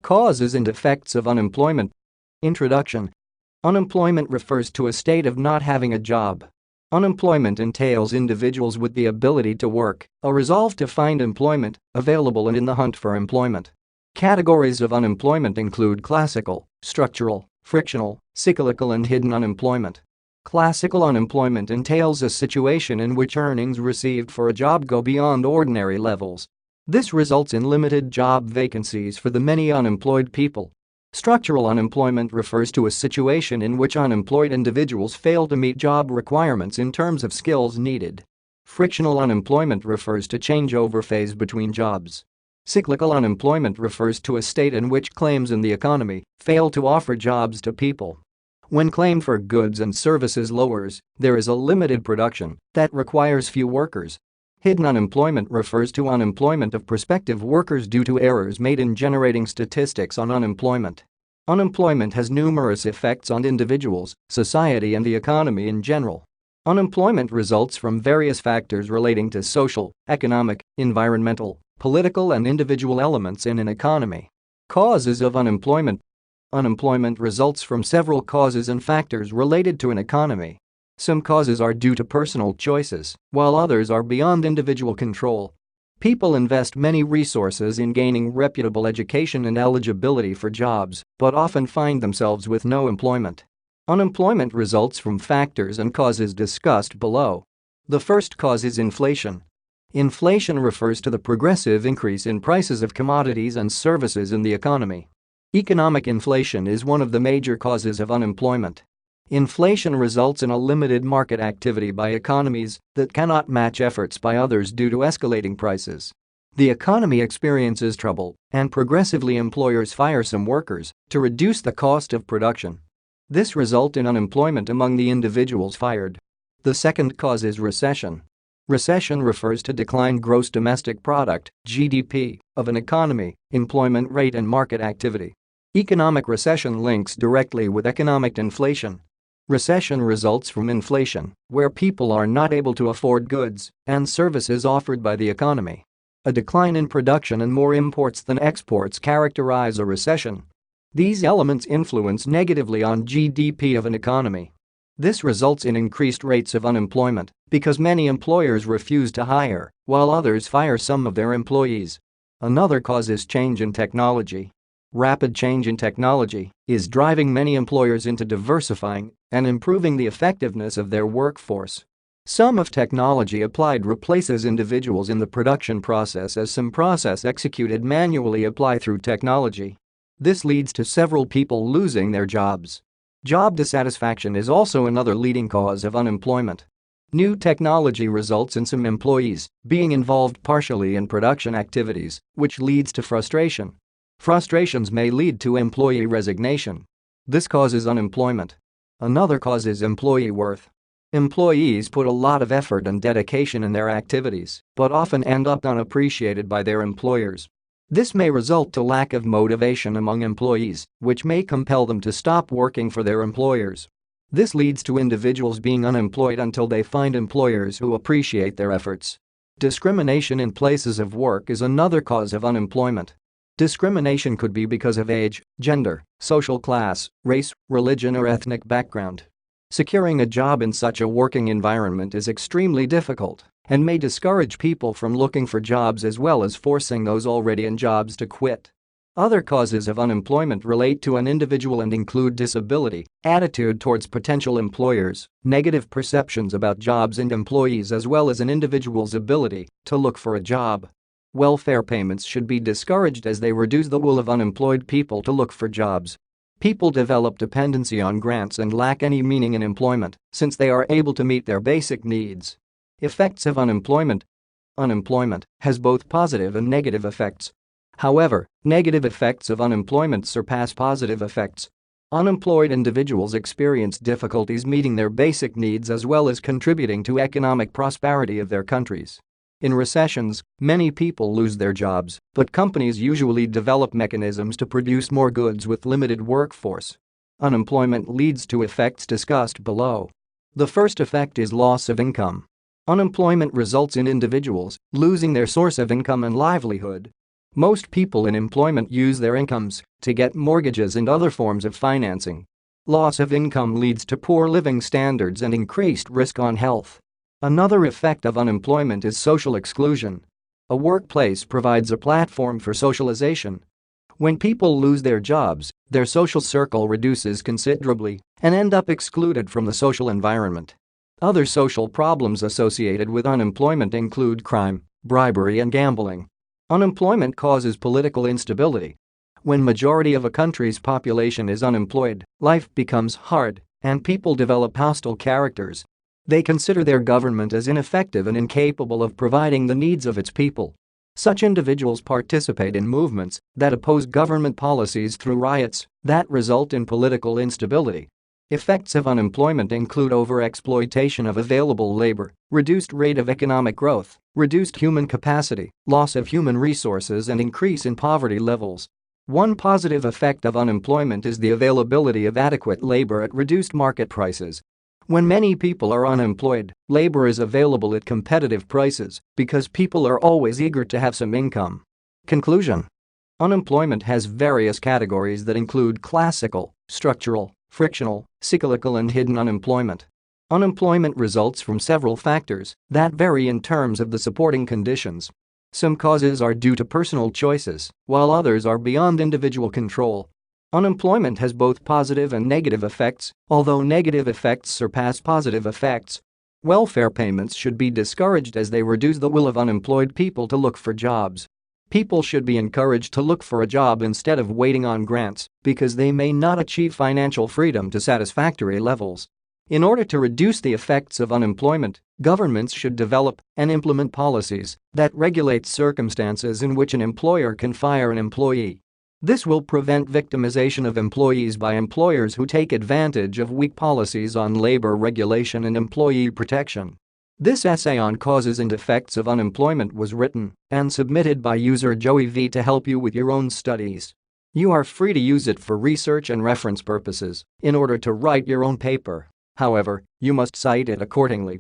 Causes and effects of unemployment. Introduction. Unemployment refers to a state of not having a job. Unemployment entails individuals with the ability to work, a resolve to find employment, available and in the hunt for employment. Categories of unemployment include classical, structural, frictional, cyclical and hidden unemployment. Classical unemployment entails a situation in which earnings received for a job go beyond ordinary levels. This results in limited job vacancies for the many unemployed people. Structural unemployment refers to a situation in which unemployed individuals fail to meet job requirements in terms of skills needed. Frictional unemployment refers to changeover phase between jobs. Cyclical unemployment refers to a state in which claims in the economy fail to offer jobs to people. When claim for goods and services lowers, there is a limited production that requires few workers. Hidden unemployment refers to unemployment of prospective workers due to errors made in generating statistics on unemployment. Unemployment has numerous effects on individuals, society and the economy in general. Unemployment results from various factors relating to social, economic, environmental, political and individual elements in an economy. Causes of unemployment. Unemployment results from several causes and factors related to an economy. Some causes are due to personal choices, while others are beyond individual control. People invest many resources in gaining reputable education and eligibility for jobs, but often find themselves with no employment. Unemployment results from factors and causes discussed below. The first cause is inflation. Inflation refers to the progressive increase in prices of commodities and services in the economy. Economic inflation is one of the major causes of unemployment. Inflation results in a limited market activity by economies that cannot match efforts by others due to escalating prices. The economy experiences trouble, and progressively employers fire some workers to reduce the cost of production. This results in unemployment among the individuals fired. The second cause is recession. Recession refers to declined gross domestic product (GDP) of an economy, employment rate and market activity. Economic recession links directly with economic inflation. Recession results from inflation, where people are not able to afford goods and services offered by the economy. A decline in production and more imports than exports characterize a recession. These elements influence negatively on GDP of an economy. This results in increased rates of unemployment because many employers refuse to hire, while others fire some of their employees. Another cause is change in technology. Rapid change in technology is driving many employers into diversifying and improving the effectiveness of their workforce. Some of technology applied replaces individuals in the production process as some process executed manually apply through technology. This leads to several people losing their jobs. Job dissatisfaction is also another leading cause of unemployment. New technology results in some employees being involved partially in production activities, which leads to frustration. Frustrations may lead to employee resignation. This causes unemployment. Another cause is employee worth. Employees put a lot of effort and dedication in their activities, but often end up unappreciated by their employers. This may result to lack of motivation among employees, which may compel them to stop working for their employers. This leads to individuals being unemployed until they find employers who appreciate their efforts. Discrimination in places of work is another cause of unemployment. Discrimination could be because of age, gender, social class, race, religion or ethnic background. Securing a job in such a working environment is extremely difficult and may discourage people from looking for jobs as well as forcing those already in jobs to quit. Other causes of unemployment relate to an individual and include disability, attitude towards potential employers, negative perceptions about jobs and employees as well as an individual's ability to look for a job. Welfare payments should be discouraged as they reduce the will of unemployed people to look for jobs. People develop dependency on grants and lack any meaning in employment since they are able to meet their basic needs. Effects of unemployment. Unemployment has both positive and negative effects. However, negative effects of unemployment surpass positive effects. Unemployed individuals experience difficulties meeting their basic needs as well as contributing to economic prosperity of their countries. In recessions, many people lose their jobs, but companies usually develop mechanisms to produce more goods with limited workforce. Unemployment leads to effects discussed below. The first effect is loss of income. Unemployment results in individuals losing their source of income and livelihood. Most people in employment use their incomes to get mortgages and other forms of financing. Loss of income leads to poor living standards and increased risk on health. Another effect of unemployment is social exclusion. A workplace provides a platform for socialization. When people lose their jobs, their social circle reduces considerably and end up excluded from the social environment. Other social problems associated with unemployment include crime, bribery, and gambling. Unemployment causes political instability. When majority of a country's population is unemployed, life becomes hard and people develop hostile characters. They consider their government as ineffective and incapable of providing the needs of its people. Such individuals participate in movements that oppose government policies through riots that result in political instability. Effects of unemployment include overexploitation of available labor, reduced rate of economic growth, reduced human capacity, loss of human resources, and increase in poverty levels. One positive effect of unemployment is the availability of adequate labor at reduced market prices. When many people are unemployed, labor is available at competitive prices because people are always eager to have some income. Conclusion: unemployment has various categories that include classical, structural, frictional, cyclical, and hidden unemployment. Unemployment results from several factors that vary in terms of the supporting conditions. Some causes are due to personal choices, while others are beyond individual control. Unemployment has both positive and negative effects, although negative effects surpass positive effects. Welfare payments should be discouraged as they reduce the will of unemployed people to look for jobs. People should be encouraged to look for a job instead of waiting on grants because they may not achieve financial freedom to satisfactory levels. In order to reduce the effects of unemployment, governments should develop and implement policies that regulate circumstances in which an employer can fire an employee. This will prevent victimization of employees by employers who take advantage of weak policies on labor regulation and employee protection. This essay on causes and effects of unemployment was written and submitted by user Joey V to help you with your own studies. You are free to use it for research and reference purposes in order to write your own paper. However, you must cite it accordingly.